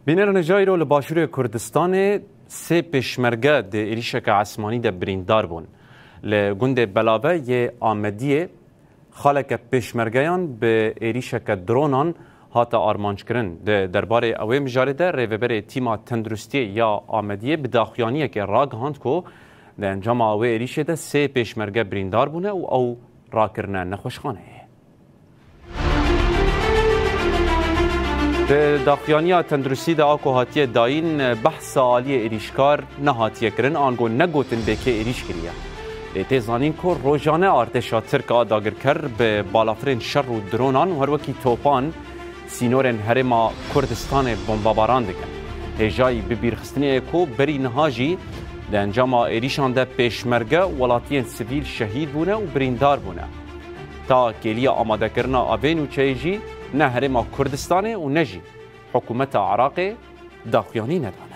بینر نجایرو لباشور کردستان سه پشمرگه ده ایریشک عثمانی ده بریندار بون لگند بلاوه یه آمدیه خالق پشمرگیان به ایریشک درونان هاتا آرمانج کرن درباره اوه مجاره ده ریوبر تیما تندرستی یا آمدیه بداخیانیه که راگ هاند کو ده انجام اوه ایریشه ده سه پشمرگه بریندار بونه و او را کرنه نخوشخانه. داخیانیا تندرستی ده آکو هاتیه داین بحث آلی ایریشکار نهاتیه کرن آنگو نگوتن بکه ایریش کریه. تیزانین که روزانه ارتشا ترکا داگر کر به بالافرین شر و درونان و هر وکی توپان سینورن هرما کردستان بمباران دکن. هجای ببیرخستنی کو بری نهاجی ده انجام ایریشان ده پیشمرگه ولاتین سیویل شهید بونه و بریندار بونه. تا کلیه آماده کرنا آبین و چیجی نه هرما کردستان و نجی حکومت عراق داخیانی ندانه.